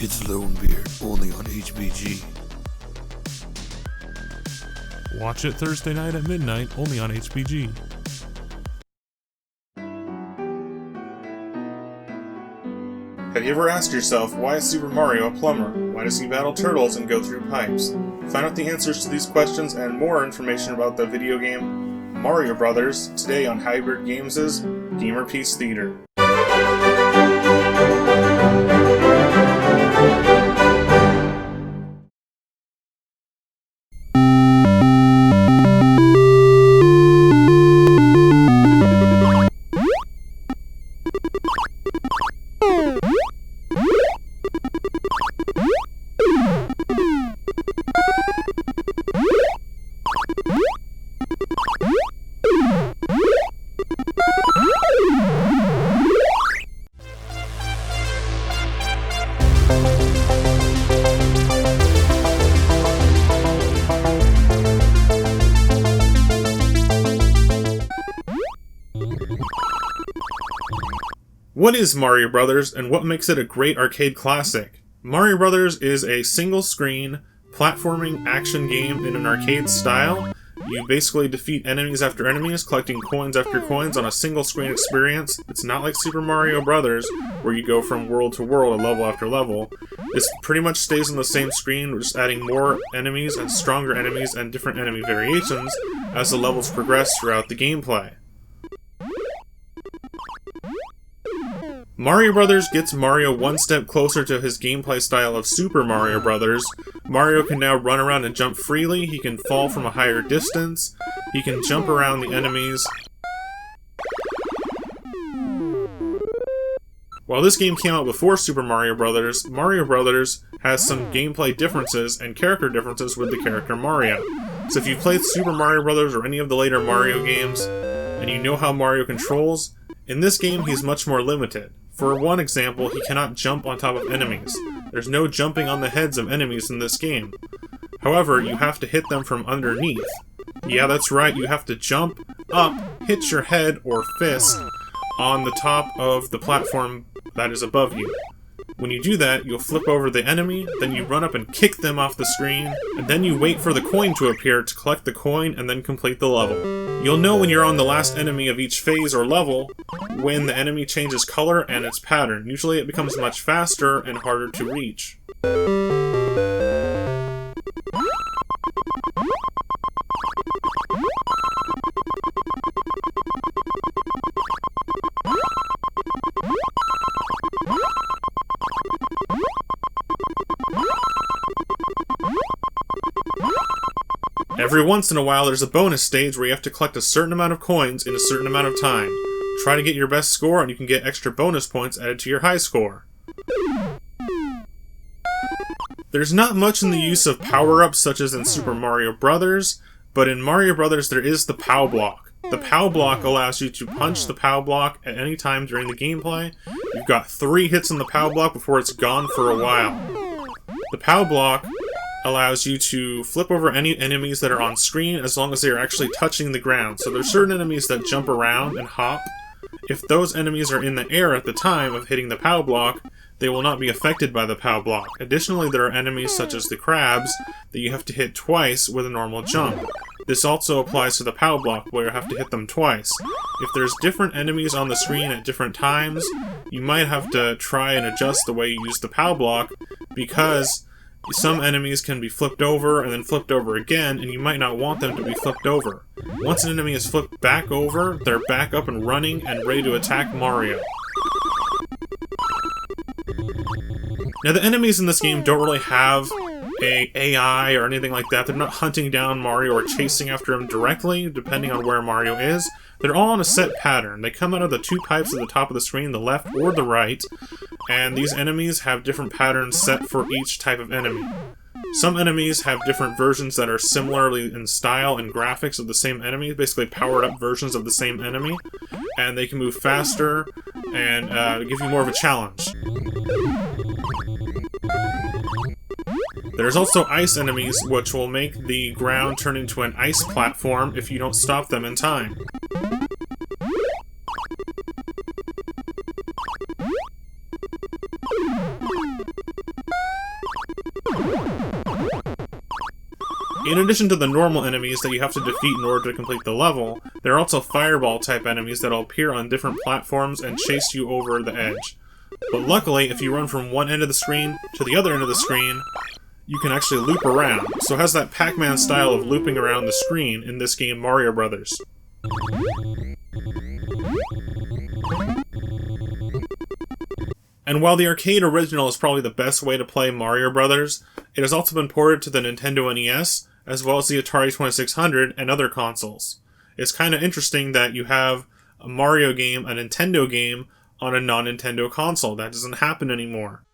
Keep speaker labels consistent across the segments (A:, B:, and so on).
A: It's Lonebeard, only on HBG.
B: Watch it Thursday night at midnight, only on HBG.
C: Have you ever asked yourself, why is Super Mario a plumber? Why does he battle turtles and go through pipes? Find out the answers to these questions and more information about the video game Mario Brothers today on Hybrid Games' GAMERpiece Theatre. What is Mario Brothers, and what makes it a great arcade classic? Mario Brothers is a single-screen, platforming action game in an arcade style. You basically defeat enemies after enemies, collecting coins after coins on a single-screen experience. It's not like Super Mario Brothers, where you go from world to world, level after level. This pretty much stays on the same screen, we're just adding more enemies and stronger enemies and different enemy variations as the levels progress throughout the gameplay. Mario Brothers gets Mario one step closer to his gameplay style of Super Mario Brothers. Mario can now run around and jump freely, he can fall from a higher distance, he can jump around the enemies. While this game came out before Super Mario Brothers has some gameplay differences and character differences with the character Mario. So if you've played Super Mario Brothers or any of the later Mario games, and you know how Mario controls, in this game he's much more limited. For one example, he cannot jump on top of enemies. There's no jumping on the heads of enemies in this game. However, you have to hit them from underneath. Yeah, that's right, you have to jump up, hit your head or fist on the top of the platform that is above you. When you do that, you'll flip over the enemy, then you run up and kick them off the screen, and then you wait for the coin to appear to collect the coin and then complete the level. You'll know when you're on the last enemy of each phase or level when the enemy changes color and its pattern. Usually it becomes much faster and harder to reach. Every once in a while there's a bonus stage where you have to collect a certain amount of coins in a certain amount of time. Try to get your best score and you can get extra bonus points added to your high score. There's not much in the use of power-ups such as in Super Mario Brothers, but in Mario Brothers there is the POW block. The POW block allows you to punch the POW block at any time during the gameplay. You've got 3 hits on the POW block before it's gone for a while. The POW block allows you to flip over any enemies that are on screen as long as they are actually touching the ground. So there's certain enemies that jump around and hop. If those enemies are in the air at the time of hitting the POW block, they will not be affected by the POW block. Additionally, there are enemies such as the crabs that you have to hit twice with a normal jump. This also applies to the POW block, where you have to hit them twice. If there's different enemies on the screen at different times, you might have to try and adjust the way you use the POW block, because some enemies can be flipped over and then flipped over again, and you might not want them to be flipped over. Once an enemy is flipped back over, they're back up and running and ready to attack Mario. Now, the enemies in this game don't really have a AI or anything like that. They're not hunting down Mario or chasing after him directly, depending on where Mario is. They're all on a set pattern. They come out of the 2 pipes at the top of the screen, the left or the right, and these enemies have different patterns set for each type of enemy. Some enemies have different versions that are similarly in style and graphics of the same enemy, basically powered up versions of the same enemy, and they can move faster and give you more of a challenge. There's also ice enemies, which will make the ground turn into an ice platform if you don't stop them in time. In addition to the normal enemies that you have to defeat in order to complete the level, there are also fireball type enemies that will appear on different platforms and chase you over the edge. But luckily, if you run from one end of the screen to the other end of the screen, you can actually loop around. So it has that Pac-Man style of looping around the screen in this game Mario Brothers. And while the arcade original is probably the best way to play Mario Brothers, it has also been ported to the Nintendo NES, as well as the Atari 2600 and other consoles. It's kind of interesting that you have a Mario game, a Nintendo game, on a non-Nintendo console. That doesn't happen anymore.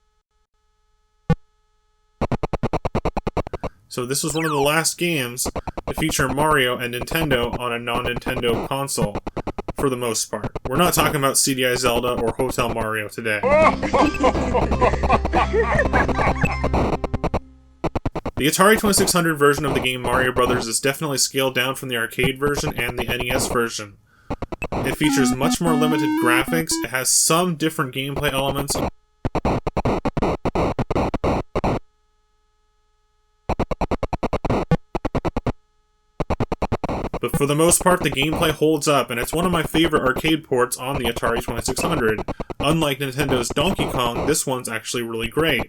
C: So this was one of the last games to feature Mario and Nintendo on a non-Nintendo console, for the most part. We're not talking about CDI Zelda or Hotel Mario today. The Atari 2600 version of the game Mario Brothers is definitely scaled down from the arcade version and the NES version. It features much more limited graphics, it has some different gameplay elements, but for the most part the gameplay holds up, and it's one of my favorite arcade ports on the Atari 2600. Unlike Nintendo's Donkey Kong, this one's actually really great.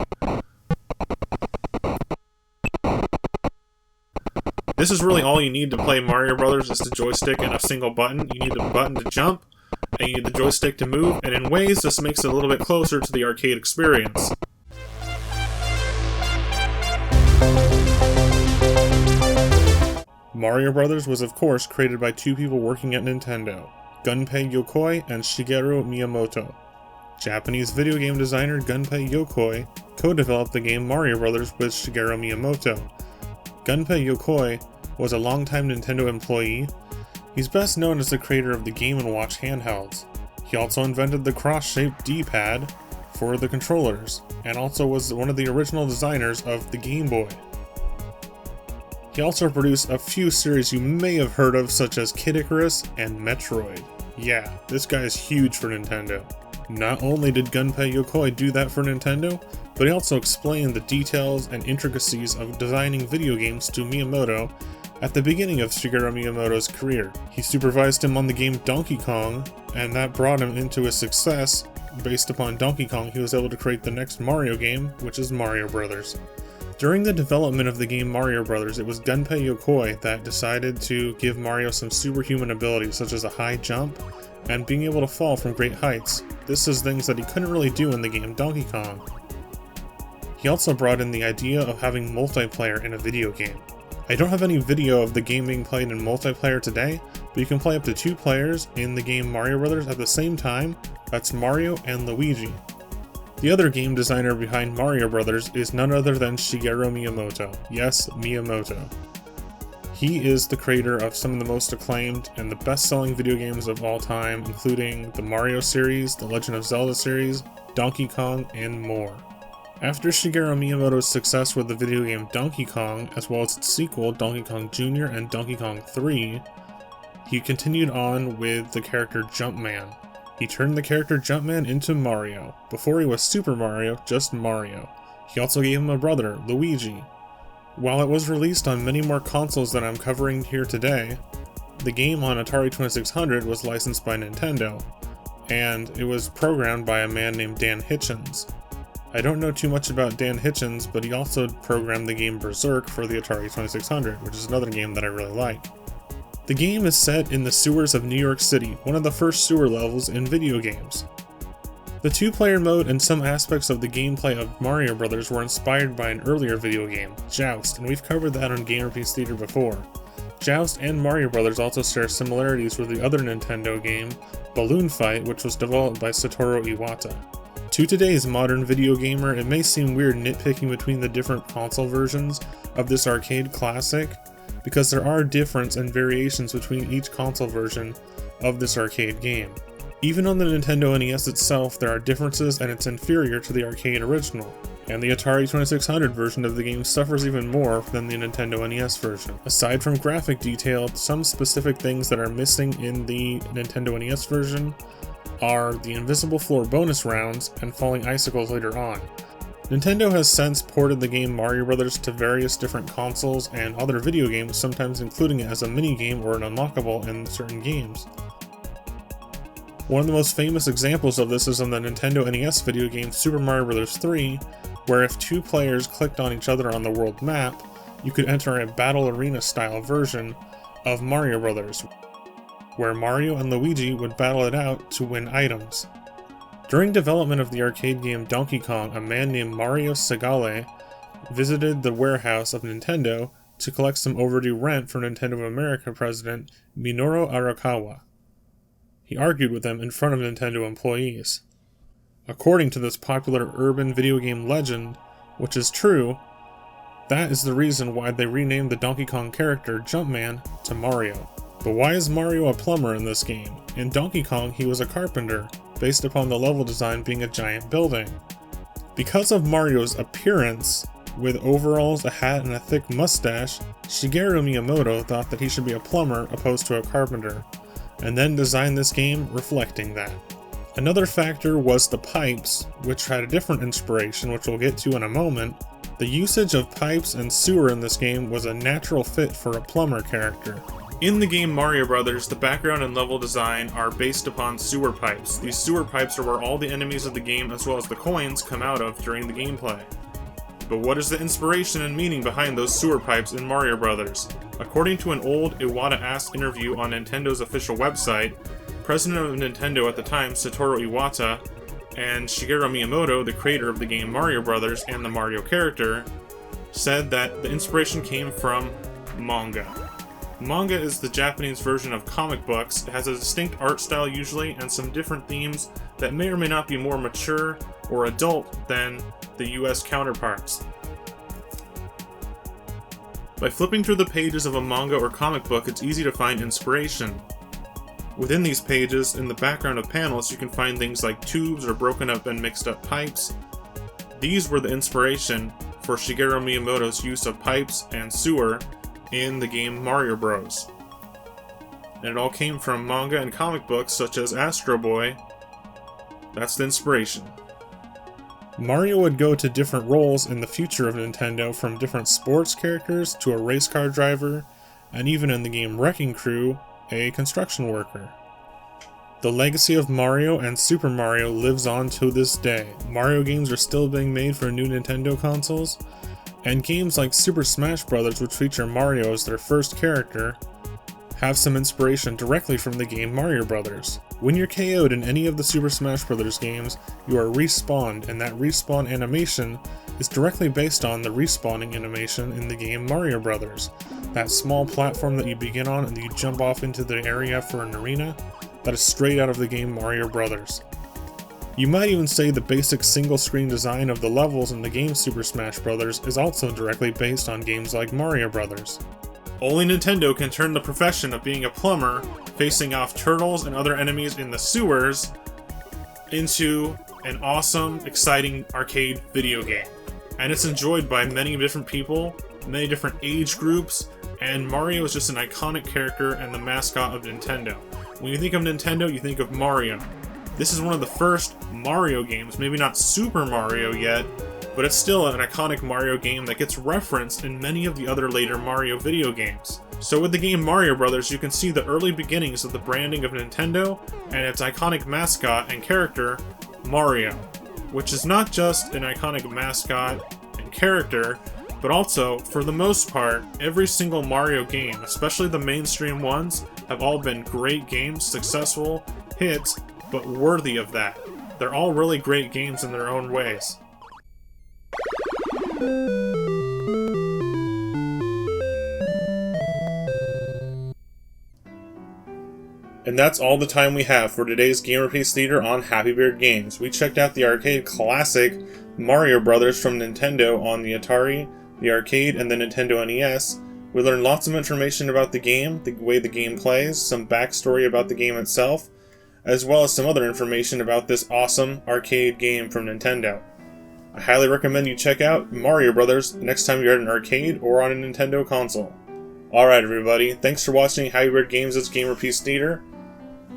C: This is really all you need to play Mario Brothers is the joystick and a single button. You need the button to jump, and you need the joystick to move, and in ways this makes it a little bit closer to the arcade experience. Mario Brothers was of course created by two people working at Nintendo, Gunpei Yokoi and Shigeru Miyamoto. Japanese video game designer Gunpei Yokoi co-developed the game Mario Brothers with Shigeru Miyamoto. Gunpei Yokoi was a longtime Nintendo employee. He's best known as the creator of the Game & Watch handhelds. He also invented the cross-shaped D-pad for the controllers, and also was one of the original designers of the Game Boy. He also produced a few series you may have heard of, such as Kid Icarus and Metroid. Yeah, this guy is huge for Nintendo. Not only did Gunpei Yokoi do that for Nintendo, but he also explained the details and intricacies of designing video games to Miyamoto at the beginning of Shigeru Miyamoto's career. He supervised him on the game Donkey Kong, and that brought him into his success. Based upon Donkey Kong, he was able to create the next Mario game, which is Mario Brothers. During the development of the game Mario Brothers, it was Gunpei Yokoi that decided to give Mario some superhuman abilities, such as a high jump and being able to fall from great heights. This is things that he couldn't really do in the game Donkey Kong. He also brought in the idea of having multiplayer in a video game. I don't have any video of the game being played in multiplayer today, but you can play up to 2 players in the game Mario Brothers at the same time. That's Mario and Luigi. The other game designer behind Mario Brothers is none other than Shigeru Miyamoto. Yes, Miyamoto. He is the creator of some of the most acclaimed and the best-selling video games of all time, including the Mario series, the Legend of Zelda series, Donkey Kong, and more. After Shigeru Miyamoto's success with the video game Donkey Kong, as well as its sequel Donkey Kong Jr. and Donkey Kong 3, he continued on with the character Jumpman. He turned the character Jumpman into Mario. Before he was Super Mario, just Mario. He also gave him a brother, Luigi. While it was released on many more consoles than I'm covering here today, the game on Atari 2600 was licensed by Nintendo, and it was programmed by a man named Dan Hitchens. I don't know too much about Dan Hitchens, but he also programmed the game Berserk for the Atari 2600, which is another game that I really like. The game is set in the sewers of New York City, one of the first sewer levels in video games. The 2-player mode and some aspects of the gameplay of Mario Brothers were inspired by an earlier video game, Joust, and we've covered that on GamerPiece Theatre before. Joust and Mario Brothers also share similarities with the other Nintendo game, Balloon Fight, which was developed by Satoru Iwata. To today's modern video gamer, it may seem weird nitpicking between the different console versions of this arcade classic, because there are differences and variations between each console version of this arcade game. Even on the Nintendo NES itself, there are differences and it's inferior to the arcade original. And the Atari 2600 version of the game suffers even more than the Nintendo NES version. Aside from graphic detail, some specific things that are missing in the Nintendo NES version are the invisible floor bonus rounds and falling icicles later on. Nintendo has since ported the game Mario Bros. To various different consoles and other video games, sometimes including it as a minigame or an unlockable in certain games. One of the most famous examples of this is on the Nintendo NES video game Super Mario Bros. 3, where if two players clicked on each other on the world map, you could enter a battle arena style version of Mario Bros., where Mario and Luigi would battle it out to win items. During development of the arcade game Donkey Kong, a man named Mario Segale visited the warehouse of Nintendo to collect some overdue rent from Nintendo of America president Minoru Arakawa. He argued with them in front of Nintendo employees. According to this popular urban video game legend, which is true, that is the reason why they renamed the Donkey Kong character Jumpman to Mario. But why is Mario a plumber in this game? In Donkey Kong, he was a carpenter, based upon the level design being a giant building. Because of Mario's appearance, with overalls, a hat, and a thick mustache, Shigeru Miyamoto thought that he should be a plumber opposed to a carpenter, and then designed this game reflecting that. Another factor was the pipes, which had a different inspiration, which we'll get to in a moment. The usage of pipes and sewer in this game was a natural fit for a plumber character. In the game Mario Bros., the background and level design are based upon sewer pipes. These sewer pipes are where all the enemies of the game as well as the coins come out of during the gameplay. But what is the inspiration and meaning behind those sewer pipes in Mario Bros.? According to an old Iwata Ask interview on Nintendo's official website, President of Nintendo at the time, Satoru Iwata, and Shigeru Miyamoto, the creator of the game Mario Bros. And the Mario character, said that the inspiration came from manga. Manga is the Japanese version of comic books. It has a distinct art style usually, and some different themes that may or may not be more mature or adult than the US counterparts. By flipping through the pages of a manga or comic book, it's easy to find inspiration. Within these pages, in the background of panels, you can find things like tubes or broken up and mixed up pipes. These were the inspiration for Shigeru Miyamoto's use of pipes and sewer in the game Mario Bros. And it all came from manga and comic books such as Astro Boy. That's the inspiration. Mario would go to different roles in the future of Nintendo, from different sports characters to a race car driver, and even in the game Wrecking Crew, a construction worker. The legacy of Mario and Super Mario lives on to this day. Mario games are still being made for new Nintendo consoles, and games like Super Smash Bros., which feature Mario as their first character, have some inspiration directly from the game Mario Bros. When you're KO'd in any of the Super Smash Bros. Games, you are respawned, and that respawn animation is directly based on the respawning animation in the game Mario Bros. That small platform that you begin on and you jump off into the area for an arena, that is straight out of the game Mario Bros. You might even say the basic single-screen design of the levels in the game Super Smash Bros. Is also directly based on games like Mario Bros. Only Nintendo can turn the profession of being a plumber, facing off turtles and other enemies in the sewers, into an awesome, exciting arcade video game. And it's enjoyed by many different people, many different age groups, and Mario is just an iconic character and the mascot of Nintendo. When you think of Nintendo, you think of Mario. This is one of the first Mario games, maybe not Super Mario yet, but it's still an iconic Mario game that gets referenced in many of the other later Mario video games. So with the game Mario Bros., you can see the early beginnings of the branding of Nintendo and its iconic mascot and character, Mario, which is not just an iconic mascot and character, but also, for the most part, every single Mario game, especially the mainstream ones, have all been great games, successful hits, but worthy of that. They're all really great games in their own ways. And that's all the time we have for today's GamerpiEce Theatre on Happy Beard Games. We checked out the arcade classic Mario Bros. From Nintendo on the Atari, the arcade, and the Nintendo NES. We learned lots of information about the game, the way the game plays, some backstory about the game itself, as well as some other information about this awesome arcade game from Nintendo. I highly recommend you check out Mario Bros. Next time you're at an arcade or on a Nintendo console. Alright everybody, thanks for watching Happy Beard Games' GamerpiEce Theatre.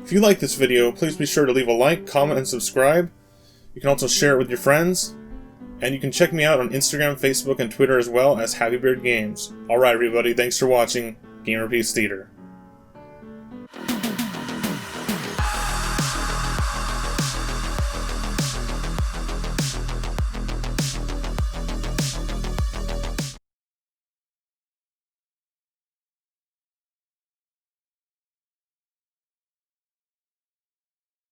C: If you like this video, please be sure to leave a like, comment, and subscribe. You can also share it with your friends. And you can check me out on Instagram, Facebook, and Twitter as well as HappyBeardGames. Alright everybody, thanks for watching GamerPiece Theatre.